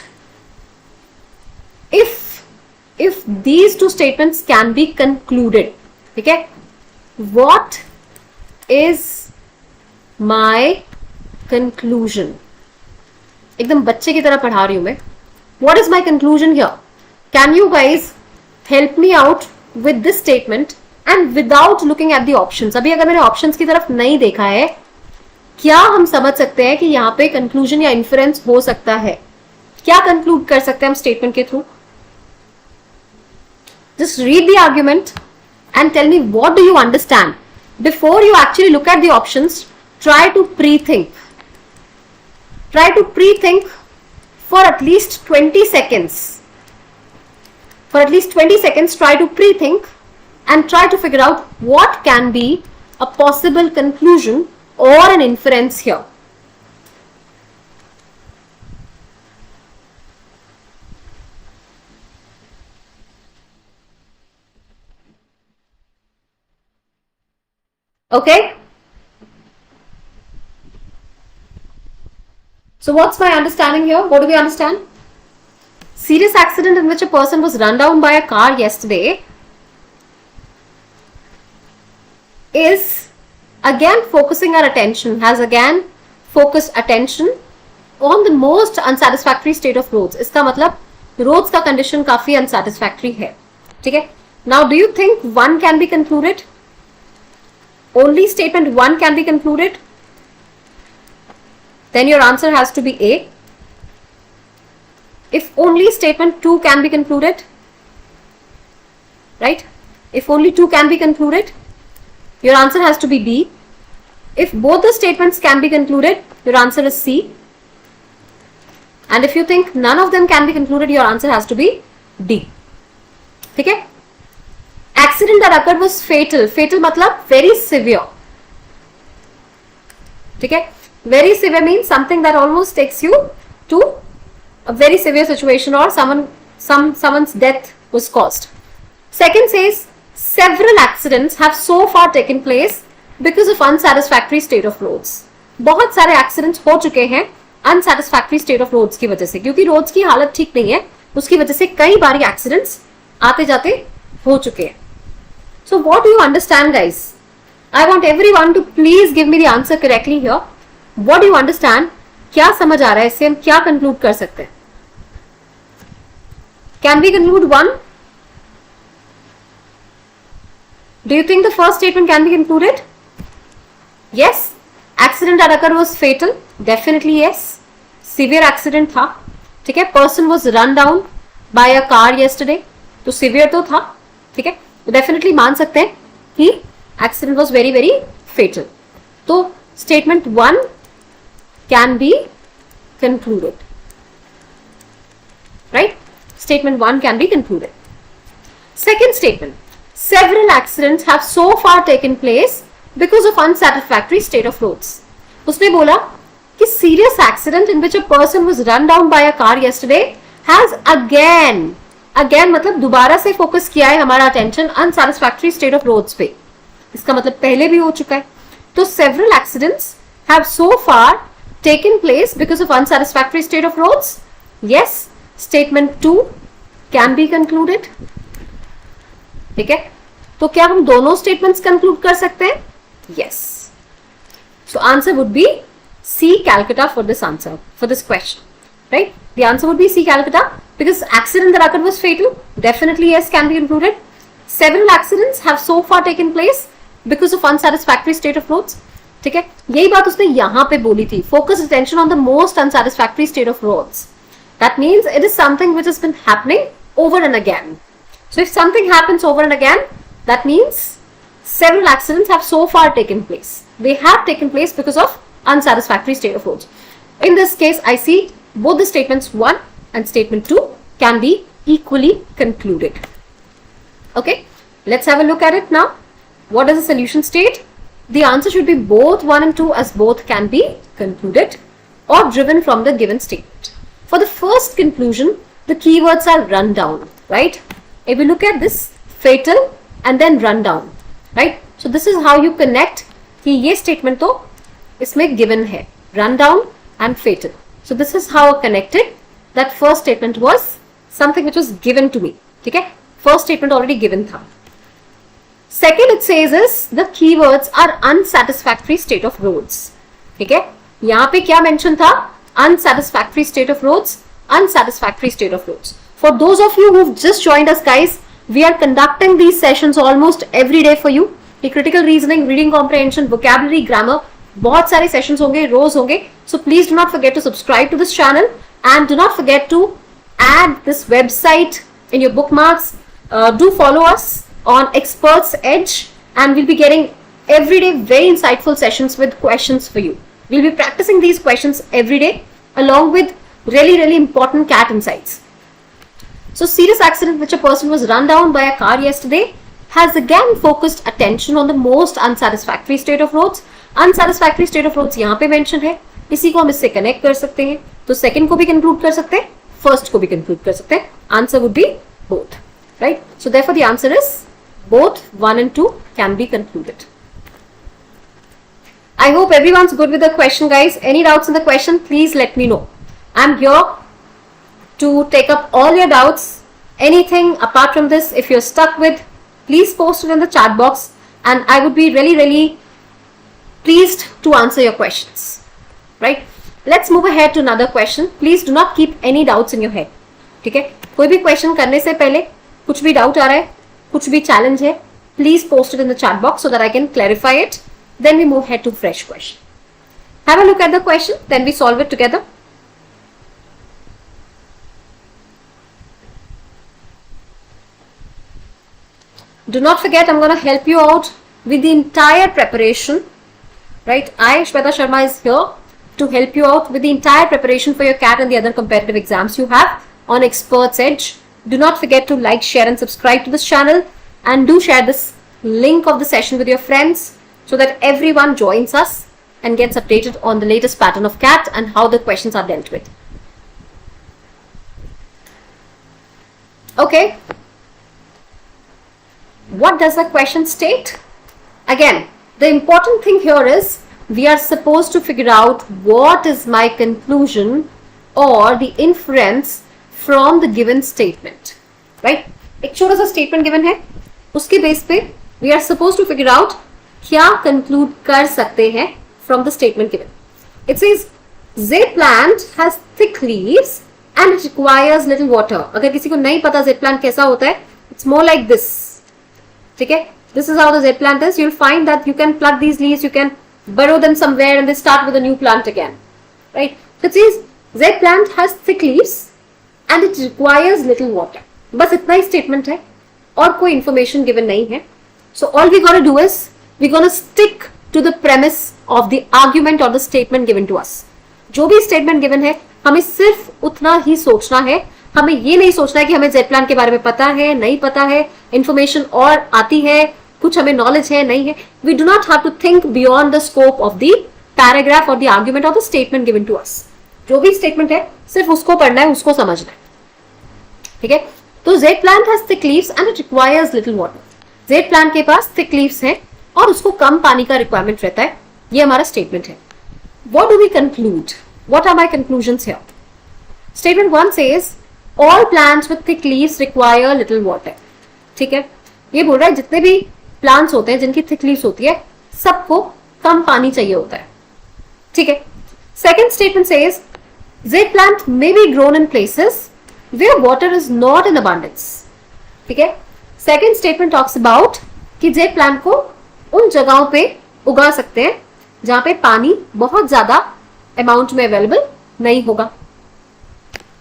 Speaker 1: if these two statements can be concluded. ठीक है? What is my conclusion? एकदम बच्चे की तरह पढ़ा रही हूं मैं. What is my conclusion here? Can you guys help me out with this statement and without looking at the options? अभी अगर मैंने options की तरफ नहीं देखा है क्या हम समझ सकते हैं कि यहाँ पे कंक्लूजन या इन्फरेंस हो सकता है? क्या कंक्लूड कर सकते हैं हम स्टेटमेंट के through? Just read the argument and tell me what do you understand. Before you actually look at the options, try to pre-think. Try to pre-think for at least 20 seconds. For at least 20 seconds, try to pre-think and try to figure out what can be a possible conclusion or an inference here. Okay. So what's my understanding here? What do we understand? Serious accident in which a person was run down by a car yesterday is again focusing our attention, has again focused attention on the most unsatisfactory state of roads. इसका मतलब roads का condition काफी unsatisfactory है. ठीक है? Now do you think one can be concluded? Only statement 1 can be concluded? Then your answer has to be A. If only statement 2 can be concluded, right? If only 2 can be concluded, your answer has to be B. If both the statements can be concluded, your answer is C. And if you think none of them can be concluded, your answer has to be D. Okay? Accident that occurred was fatal. Fatal मतलब very severe. ठीक है? Very severe means something that almost takes you to a very severe situation or someone's death was caused. Second says several accidents have so far taken place because of unsatisfactory state of roads. बहुत सारे accidents हो चुके हैं unsatisfactory state of roads की वजह से, क्योंकि roads की हालत ठीक नहीं है, उसकी वजह से कई बार accidents आते जाते हो चुके हैं. So what do you understand, guys? I want everyone to please give me the answer correctly here. What do you understand? क्या समझ आ रहा है? इससे हम क्या conclude कर सकते हैं? Can we conclude 1? Do you think the first statement can be concluded? Yes. Accident that occurred was fatal. Definitely yes. Severe accident था. ठीक है? Person was run down by a car yesterday. तो severe तो था. ठीक है? Definitely मान सकते हैं कि accident was very very fatal. तो statement 1 can be concluded, right? Statement 1 can be concluded. Second statement, several accidents have so far taken place because of unsatisfactory state of roads. उसने बोला कि serious accident in which a person was run down by a car yesterday has again मतलब दोबारा से focus किया है हमारा attention unsatisfactory state of roads पे. इसका मतलब पहले भी हो चुका है. तो several accidents have so far taken place because of unsatisfactory state of roads. Yes, statement 2 can be concluded. ठीक है? तो क्या हम दोनों स्टेटमेंट्स कंक्लूड कर सकते हैं? Yes. So answer would be C Calcutta for this answer, for this question, right? The answer would be C Calcutta because accident that occurred was fatal. Definitely yes, can be included. Several accidents have so far taken place because of unsatisfactory state of roads. ठीक है? यही बात उसने यहाँ पे बोली थी. Focus attention on the most unsatisfactory state of roads. That means it is something which has been happening over and again. So if something happens over and again, that means several accidents have so far taken place. They have taken place because of unsatisfactory state of roads. In this case, I see both the statements 1 and statement 2 can be equally concluded. Okay, let's have a look at it now. What does the solution state? The answer should be both 1 and 2 as both can be concluded or driven from the given statement. For the first conclusion, the keywords are run down, right? If we look at this, fatal and then run down, right? So this is how you connect कि ये statement तो इसमें given है, run down and fatal. So this is how I connected. That first statement was something which was given to me. ठीक है? First statement already given था. Second it says is the keywords are unsatisfactory state of roads. ठीक है? यहाँ पे क्या mention था? Unsatisfactory state of roads. Unsatisfactory state of roads. For those of you who've just joined us, guys, we are conducting these sessions almost every day for you. The critical reasoning, reading comprehension, vocabulary, grammar, बहुत सारे sessions होंगे, रोज होंगे. So please do not forget to subscribe to this channel and do not forget to add this website in your bookmarks. Do follow us on ExpertsEdge and we'll be getting everyday very insightful sessions with questions for you. We'll be practicing these questions every day along with really important CAT insights. So serious accident which a person was run down by a car yesterday has again focused attention on the most unsatisfactory state of roads. Unsatisfactory state of roads यहाँ पे mention है, इसी को हम इससे connect कर सकते हैं. तो second को भी conclude कर सकते हैं, first को भी conclude कर सकते हैं. Answer would be both, right? So therefore the answer is both 1 and 2 can be concluded. I hope everyone's good with the question, guys. Any doubts in the question, please let me know. I'm here to take up all your doubts. Anything apart from this, if you're stuck with, please post it in the chat box and I would be really pleased to answer your questions, right? Let's move ahead to another question. Please do not keep any doubts in your head. ठीक है, कोई भी question करने से पहले कुछ भी doubt आ रहा है, कुछ भी चैलेंज है, please post it in the chat box so that I can clarify it. Then we move ahead to fresh question. Have a look at the question, then we solve it together. Do not forget, I'm going to help you out with the entire preparation, right? I, Shweta Sharma, is here to help you out with the entire preparation for your CAT and the other competitive exams you have on ExpertsEdge. Do not forget to like, share and subscribe to this channel and do share this link of the session with your friends so that everyone joins us and gets updated on the latest pattern of CAT and how the questions are dealt with. Okay. What does the question state? Again, the important thing here is we are supposed to figure out what is my conclusion or the inference from the given statement, right? एक छोटा सा statement given है, उसके base पे we are supposed to figure out क्या conclude कर सकते हैं from the statement given. It says Z plant has thick leaves and it requires little water. अगर किसी को नहीं पता Z plant कैसा होता है, it's more like this. ठीक है, this is how the Z plant is. You'll find that you can pluck these leaves, you can burrow them somewhere and they start with a new plant again, right? So it says Z plant has thick leaves and it requires little water. बस इतना ही statement है और कोई information given नहीं है. So all we gotta do is we're gonna stick to the premise of the argument or the statement given to us. जो भी statement given है हमें सिर्फ उतना ही सोचना है. हमें ये नहीं सोचना है कि हमें Z प्लान के बारे में पता है, नहीं पता है, इंफॉर्मेशन और आती है, कुछ हमें नॉलेज है, नहीं है. We do not have to think beyond the scope of the paragraph और द आर्ग्यूमेंट और the statement given to us. जो भी स्टेटमेंट है सिर्फ उसको पढ़ना है, उसको समझना है. ठीक है, तो Z plant has thick leaves and it requires little water. Z plant के पास थिक लीव्स है और उसको कम पानी का रिक्वायरमेंट रहता है. ये हमारा स्टेटमेंट है. What do we conclude? What are my conclusions here? Statement 1 says all plants with thick leaves require little water. ठीक है, ये बोल रहा है जितने भी plants होते हैं जिनकी thick leaves होती है सबको कम पानी चाहिए होता है. ठीक है. Second statement says Z plant may be grown in places where water is not in abundance. ठीक है. Second statement talks about कि Z plant को उन जगहों पे उगा सकते हैं जहां पे पानी बहुत ज्यादा अमाउंट में अवेलेबल नहीं होगा.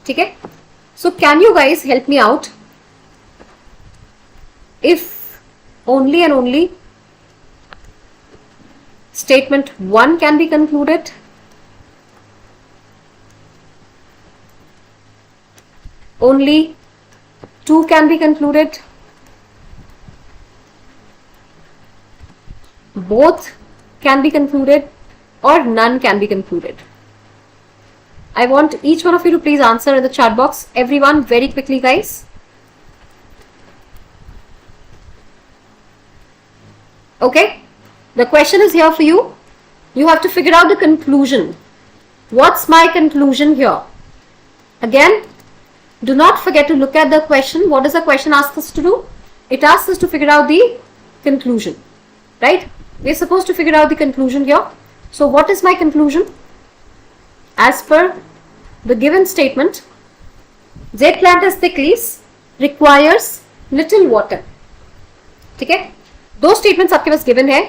Speaker 1: ठीक है. So can you guys help me out if only and only statement 1 can be concluded? Only 2 can be concluded? Both can be concluded or none can be concluded? I want each one of you to please answer in the chat box. Everyone, very quickly, guys. Okay, the question is here for you. You have to figure out the conclusion. What's my conclusion here? Again, do not forget to look at the question. What does the question ask us to do? It asks us to figure out the conclusion, right? We're supposed to figure out the conclusion here. So what is my conclusion? As per the given statement, Z plant has thick leaves, requires little water. ठीक है, दो statements आपके पास given है,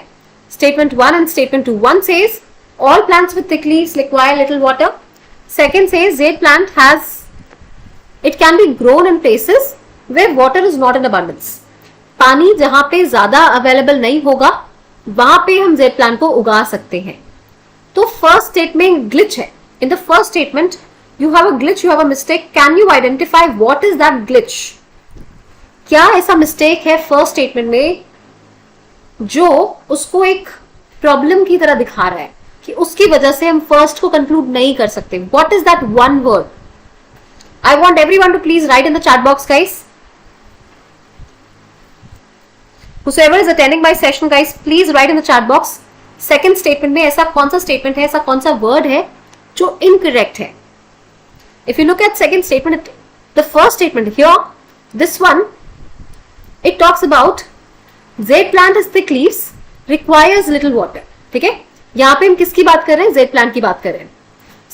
Speaker 1: statement 1 and statement 2. 1 says all plants with thick leaves require little water. Second says jade plant it can be grown in places where water is not in abundance. पानी जहां पे ज्यादा available नहीं होगा वहां पे हम जेड प्लांट को उगा सकते हैं. तो फर्स्ट स्टेटमेंट ग्लिच है. In the first statement you have a glitch, you have a mistake. Can you identify what is that glitch? क्या ऐसा मिस्टेक है फर्स्ट स्टेटमेंट में जो उसको एक प्रॉब्लम की तरह दिखा रहा है कि उसकी वजह से हम फर्स्ट को कंक्लूड नहीं कर सकते? What is that one word? I want everyone to please write in the chat box guys. Whosoever is attending my session guys, please write in the chat box. Second statement में ऐसा कौन सा statement है, ऐसा कौन सा word है जो incorrect है? If you look at second statement, the first statement here, this one, it talks about jade plant is thick leaves, requires little water. ठीक है? यहाँ पे हम किसकी बात कर रहे हैं? jade plant की बात कर रहे हैं.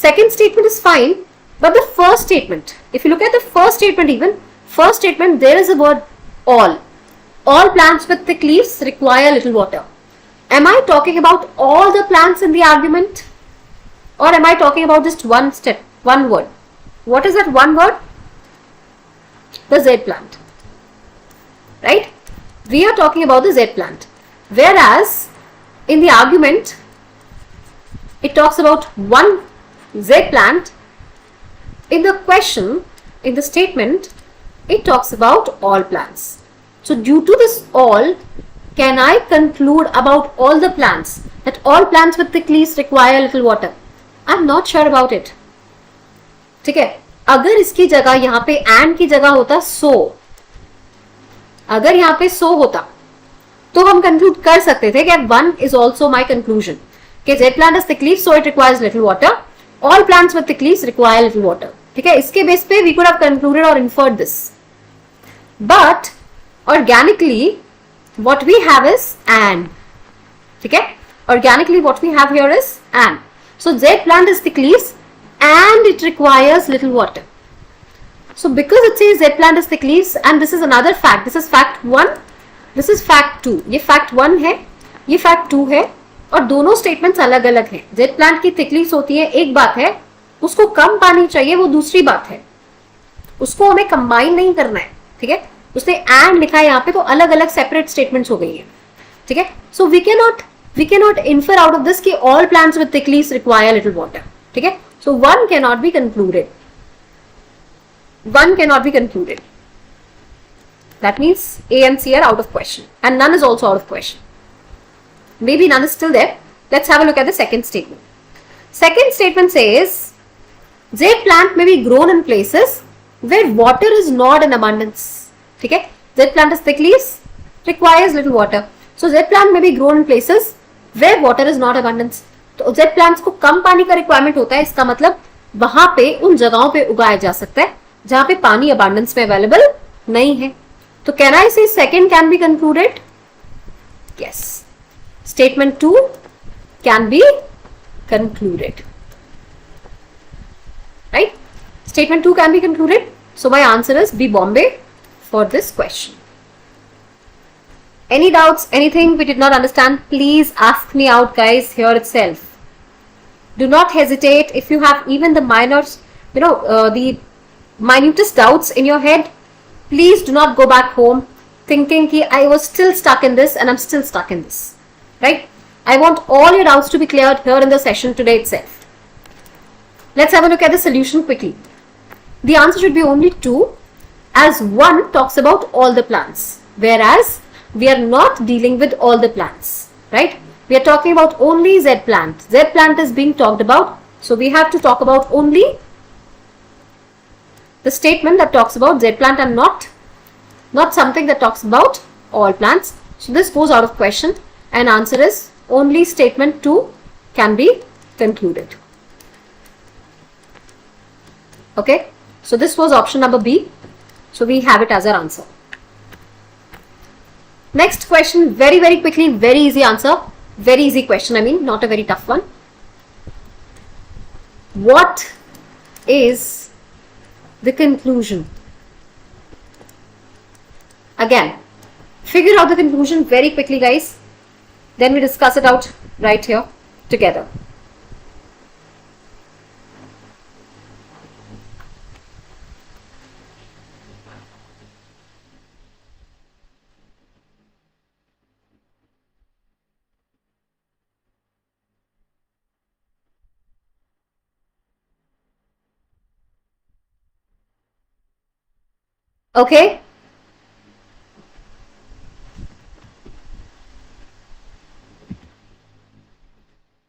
Speaker 1: Second statement is fine, but the first statement, if you look at the first statement even, first statement there is a word all. All plants with thick leaves require little water. Am I talking about all the plants in the argument? Or am I talking about just one step, one word? What is that one word? The jade plant. Right? We are talking about the jade plant. Whereas, in the argument, it talks about one jade plant. In the question, in the statement, it talks about all plants. So due to this all, can I conclude about all the plants that all plants with thick leaves require little water? I'm not sure about it. ठीक है? अगर इसकी जगह यहाँ पे and की जगह होता so, अगर यहाँ पे so होता तो हम conclude कर सकते थे कि one is also my conclusion कि jade plant is thick leaves so it requires little water. All plants with thick leaves require little water. ठीक है? इसके बेस पे we could have concluded or inferred this. But organically what we have is and. ठीक है? Organically what we have here is and. So jade plant is thick leaves and it requires little water. So because it says jade plant is thick leaves and this is another fact. This is fact 1. This is fact 2. ये fact 1 है, ये fact 2 है और दोनों statements अलग अलग हैं. jade plant की thick leaves होती है एक बात है, उसको कम पानी चाहिए वो दूसरी बात है. उसको हमें combine नहीं करना है. ठीक है? उसने and लिखा है यहाँ पे तो अलग अलग separate statements हो गई है. ठीक है? So we cannot infer out of this कि all plants with thick leaves require little water. ठीक है? So one cannot be concluded. One cannot be concluded. That means A and C are out of question and none is also out of question. Maybe none is still there. Let's have a look at the second statement. Second statement says jade plant may be grown in places where water is not in abundance. ठीक है? Jade plant is thick leaves, requires little water. So jade plant may be grown in places where water is not abundance. तो jade plants को कम पानी का requirement होता है. इसका मतलब वहां पे उन जगहों पे उगाया जा सकता है जहां पे पानी अबांडेंस में अवेलेबल नहीं है. तो कैन आई से second can be concluded? Yes. Statement 2 can be concluded. Right? Statement 2 can be concluded. So my answer is B Bombay for this question. Any doubts, anything we did not understand, please ask me out guys here itself. Do not hesitate. If you have even the minors, the minutest doubts in your head, please do not go back home thinking कि I was still stuck in this and I'm still stuck in this. Right? I want all your doubts to be cleared here in the session today itself. Let's have a look at the solution quickly. The answer should be only 2 as 1 talks about all the plants, whereas we are not dealing with all the plants, right? We are talking about only Z plant. Z plant is being talked about, so we have to talk about only the statement that talks about Z plant and not something that talks about all plants. So this goes out of question and answer is only statement 2 can be concluded. Okay, so this was option number B. So we have it as our answer. Next question, very, very quickly, very easy answer. Very easy question, I mean, not a very tough one. What is the conclusion? Again, figure out the conclusion very quickly, guys. Then we discuss it out right here together. Okay.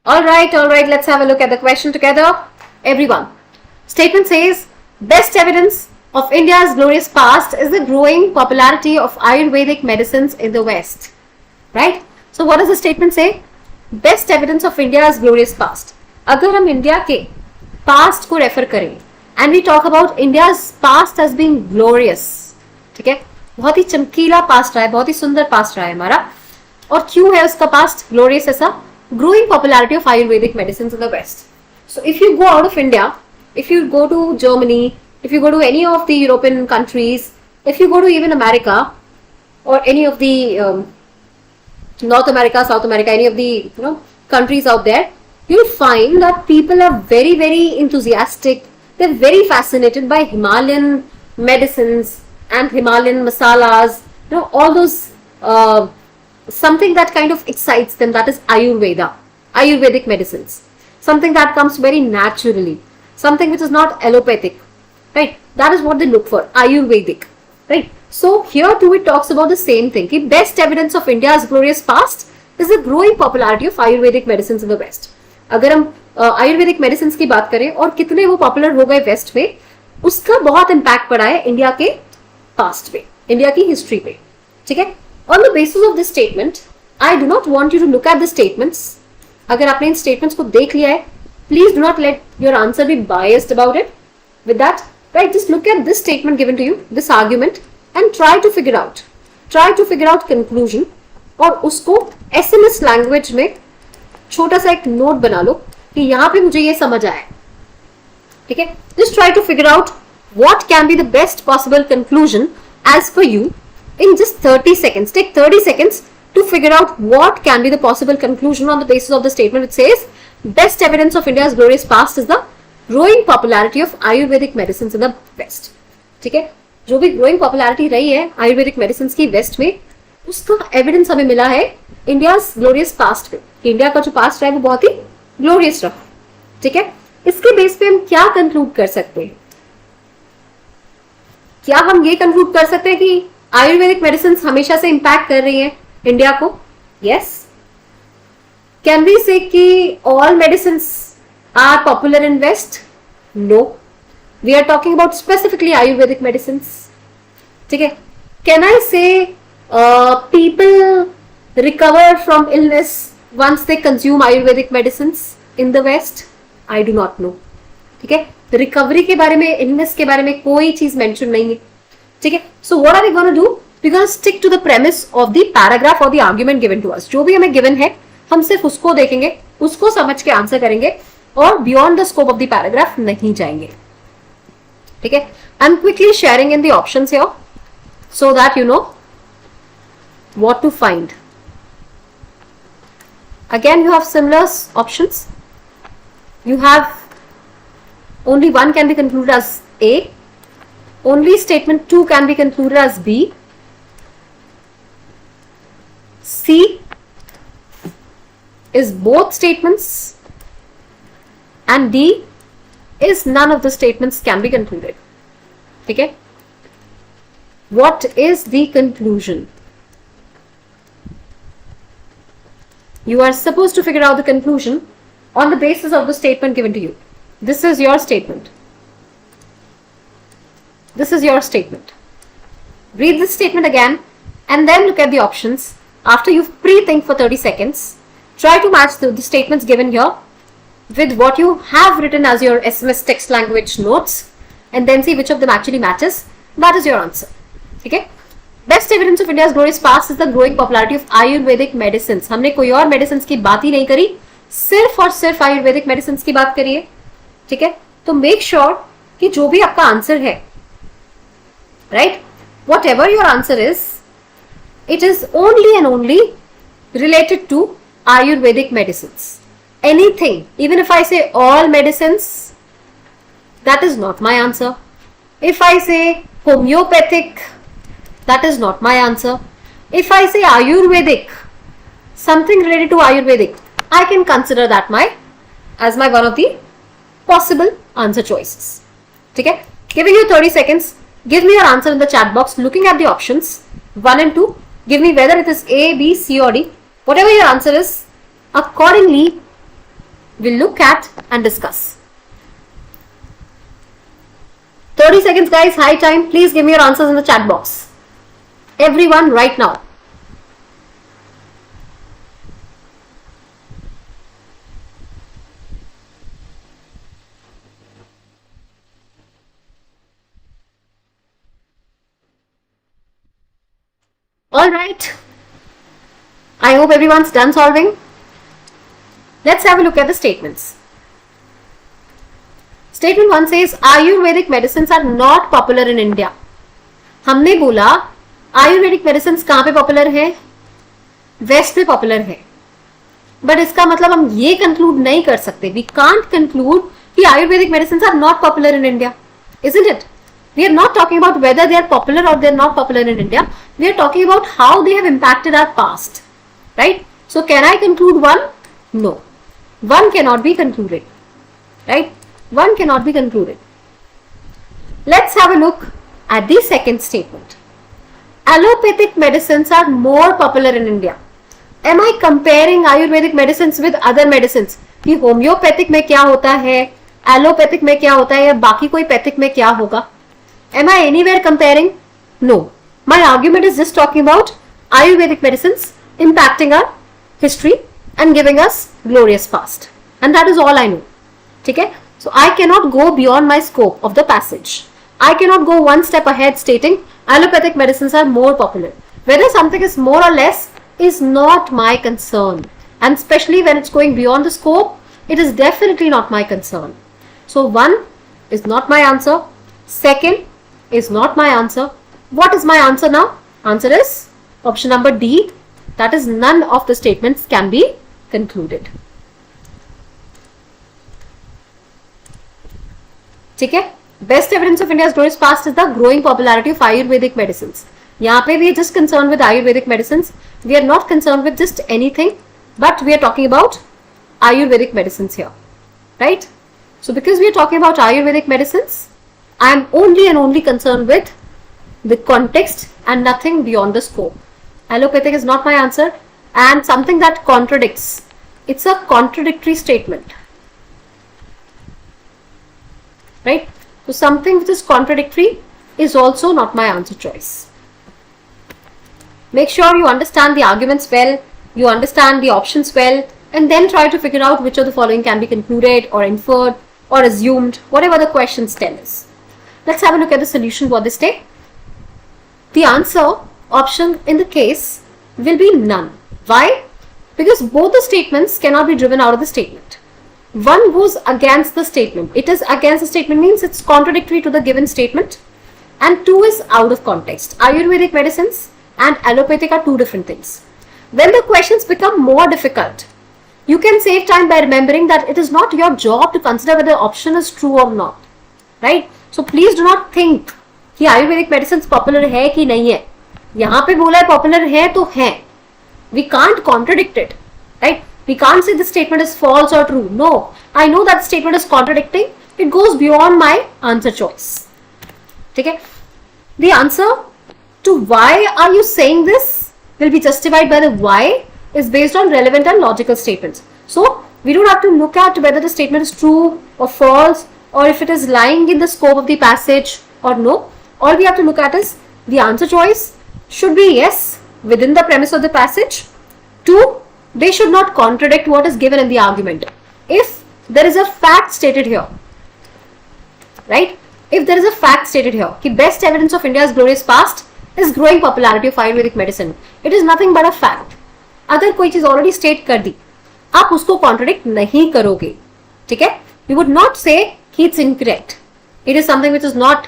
Speaker 1: All right, let's have a look at the question together. Everyone. Statement says, best evidence of India's glorious past is the growing popularity of Ayurvedic medicines in the West. Right? So what does the statement say? Best evidence of India's glorious past. अगर हम India के past को refer करें and we talk about India's past as being glorious, ठीक है, बहुत ही चमकीला past रहा है, बहुत ही सुंदर पास्ट रहा है हमारा. और क्यों है उसका पास्ट ग्लोरियस ऐसा? Growing popularity of Ayurvedic medicine in the West. So if you go out of India, if you go to Germany, if you go to any of the European countries, if you go to even America or any of the North America, South America, any of the countries out there, you'll find that people are very, very enthusiastic. They're very fascinated by Himalayan medicines and Himalayan masalas. All those something that kind of excites them. That is Ayurveda, Ayurvedic medicines. Something that comes very naturally. Something which is not allopathic, right? That is what they look for, Ayurvedic, right? So here too it talks about the same thing. The best evidence of India's glorious past is the growing popularity of Ayurvedic medicines in the West. अगर हम Ayurvedic medicine की बात करें और कितने वो popular हो गए वेस्ट में, उसका बहुत इम्पैक्ट पड़ा है इंडिया के पास्ट पे, इंडिया की हिस्ट्री पे, ठीक है. On the basis of this statement, I do not want you to look at the statements. अगर आपने इन स्टेटमेंट्स को देख लिया है, please do not let your answer be biased about it. With that, right, just look at this statement given to you, this argument, and try to figure out conclusion. और उसको SMS language में छोटा सा एक note बना लो कि यहाँ पे मुझे ये समझ आया, ठीक है. Just try to figure out what can be the best possible conclusion as per you in just 30 seconds. Take 30 seconds to figure out what can be the possible conclusion on the basis of the statement which says best evidence of India's glorious past is the growing popularity of Ayurvedic medicines in the West. ठीक है, जो भी growing popularity रही है Ayurvedic medicines की West में, उसका evidence हमें मिला है India's glorious past पे. इंडिया का जो past रहा है वो बहुत ही glorious रहा, ठीक है. इसके बेस पे हम क्या conclude कर सकते हैं? क्या हम ये conclude कर सकते हैं कि Ayurvedic medicines हमेशा से impact कर रही है इंडिया को? Yes. Can we say कि all medicines are popular in West? No. We are talking about specifically Ayurvedic medicines. ठीक है. Can I say people recover from illness once they consume Ayurvedic medicines in the West? I do not know. ठीक है. Recovery के बारे में, illness के बारे में कोई चीज mention नहीं है, ठीक है. So what are we going to do? We're going to stick to the premise of the paragraph or the argument given to us. जो भी हमें given है, हम सिर्फ उसको देखेंगे, उसको समझ के आंसर करेंगे और beyond the scope of the paragraph नहीं जाएंगे, ठीक है. I am quickly sharing in the options here so that you know what to find. Again you have similar options. You have only one can be concluded as A, only statement 2 can be concluded as B, C is both statements, and D is none of the statements can be concluded. Okay? What is the conclusion? You are supposed to figure out the conclusion on the basis of the statement given to you. This is your statement. This is your statement. Read this statement again and then look at the options. After you pre-think for 30 seconds, try to match the statements given here with what you have written as your SMS text language notes and then see which of them actually matches. That is your answer. Okay? Best evidence of India's glorious past is the growing popularity of Ayurvedic medicines. हमने कोई और medicines की बात ही नहीं करी, सिर्फ और सिर्फ Ayurvedic medicines की बात करी है, ठीक है. तो make sure कि जो भी आपका आंसर है, right, whatever your answer is, it is only and only related to Ayurvedic medicines. Anything, even if I say all medicines, that is not my answer. If I say homeopathic, that is not my answer. If I say Ayurvedic, something related to Ayurvedic, I can consider that as my one of the possible answer choices. ठीक है? Giving you 30 seconds. Give me your answer in the chat box looking at the options 1 and 2. Give me whether it is A, B, C or D. Whatever your answer is, accordingly we'll look at and discuss. 30 seconds guys, high time. Please give me your answers in the chat box. Everyone right now. Alright. I hope everyone's done solving. Let's have a look at the statements. Statement 1 says Ayurvedic medicines are not popular in India. हमने बोला Ayurvedic medicine कहाँ पे popular है? Waste में popular है. But इसका मतलब हम ये कंक्लूड नहीं कर सकते. वी कांट कंक्लूड कि Ayurvedic medicine are not popular in India. Isn't it? We are not talking about whether they are popular or they are not popular in India. We are talking about how they have impacted our past. Right? So can I conclude one? No. One cannot be concluded. Right? One cannot be concluded. Let's have a look at the second statement. Allopathic medicines are more popular in India. Am I comparing Ayurvedic medicines with other medicines? कि homeopathic में क्या होता है, allopathic में क्या होता है या बाकी कोई पैथिक में क्या होगा? Am I anywhere comparing? No. My argument is just talking about Ayurvedic medicines impacting our history and giving us glorious past. And that is all I know. Okay? So I cannot go beyond my scope of the passage. I cannot go one step ahead stating allopathic medicines are more popular. Whether something is more or less is not my concern. And especially when it's going beyond the scope, it is definitely not my concern. So 1 is not my answer. 2nd is not my answer. What is my answer now? Answer is option number D. That is none of the statements can be concluded. ठीक है? Best evidence of India's glorious past is the growing popularity of Ayurvedic medicines. यहाँ पे we are just concerned with Ayurvedic medicines. We are not concerned with just anything, but we are talking about Ayurvedic medicines here, right? So because we are talking about Ayurvedic medicines, I am only and only concerned with the context and nothing beyond the scope. Allopathic is not my answer, and something that contradicts. It's a contradictory statement, right? So something which is contradictory is also not my answer choice. Make sure you understand the arguments well, you understand the options well, and then try to figure out which of the following can be concluded or inferred or assumed, whatever the questions tell us. Let's have a look at the solution for this day. The answer option in the case will be none. Why? Because both the statements cannot be driven out of the statement. One goes against the statement. It is against the statement means it's contradictory to the given statement. And 2 is out of context. Ayurvedic medicines and allopathic are 2 different things. When the questions become more difficult, you can save time by remembering that it is not your job to consider whether the option is true or not. Right? So please do not think कि Ayurvedic medicines popular है कि नहीं है. यहाँ पे बोला है popular है तो है. We can't contradict it. Right? We can't say this statement is false or true. No. I know that statement is contradicting. It goes beyond my answer choice. Okay? The answer to why are you saying this will be justified by the why is based on relevant and logical statements. So, we don't have to look at whether the statement is true or false or if it is lying in the scope of the passage or no. All we have to look at is the answer choice should be yes within the premise of the passage. 2, they should not contradict what is given in the argument. If there is a fact stated here, right? If there is a fact stated here, the best evidence of India's glorious past is growing popularity of Ayurvedic medicine. It is nothing but a fact. अगर कोई चीज already state कर दी, आप उसको contradict नहीं करोगे, ठीक है? You would not say it's incorrect. It is something which is not,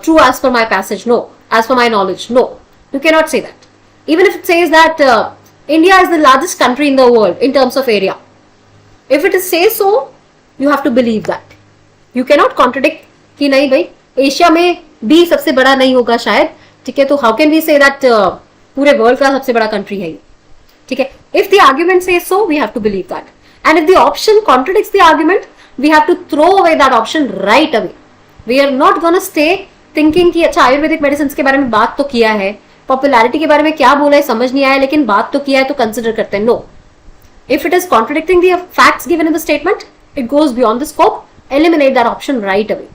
Speaker 1: true as per my passage. No, as per my knowledge. No, you cannot say that. Even if it says that India is the largest country in the world in terms of area, if it is say so, you have to believe that. You cannot contradict कि नहीं भाई Asia में भी सबसे बड़ा नहीं होगा शायद, ठीक है? तो how can we say that पूरे वर्ल्ड का सबसे बड़ा कंट्री है ये, ठीक है? If the argument says so, we have to believe that. And if the option contradicts the argument, we have to throw away that option right away. We are not going to stay thinking कि अच्छा Ayurvedic medicine के बारे में बात तो किया है, popularity के बारे में क्या बोला है समझ नहीं आया, लेकिन बात तो किया है तो कंसिडर करते हैं. No, if it is contradicting the facts given in the statement, it goes beyond the scope. Eliminate that option right away.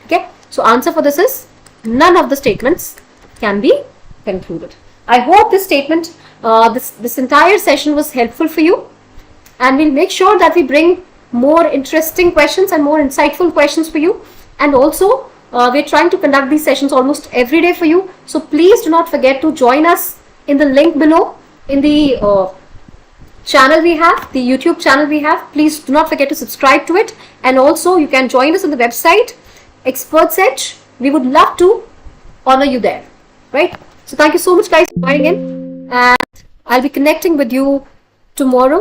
Speaker 1: Okay, so answer for this is none of the statements can be concluded. I hope this statement, this entire session was helpful for you, and we'll make sure that we bring more interesting questions and more insightful questions for you. And also we're trying to conduct these sessions almost every day for you, so please do not forget to join us in the link below in the channel we have, the YouTube channel we have. Please do not forget to subscribe to it, and also you can join us on the website ExpertsEdge. We would love to honor you there, right? So thank you so much guys for joining in, and I'll be connecting with you tomorrow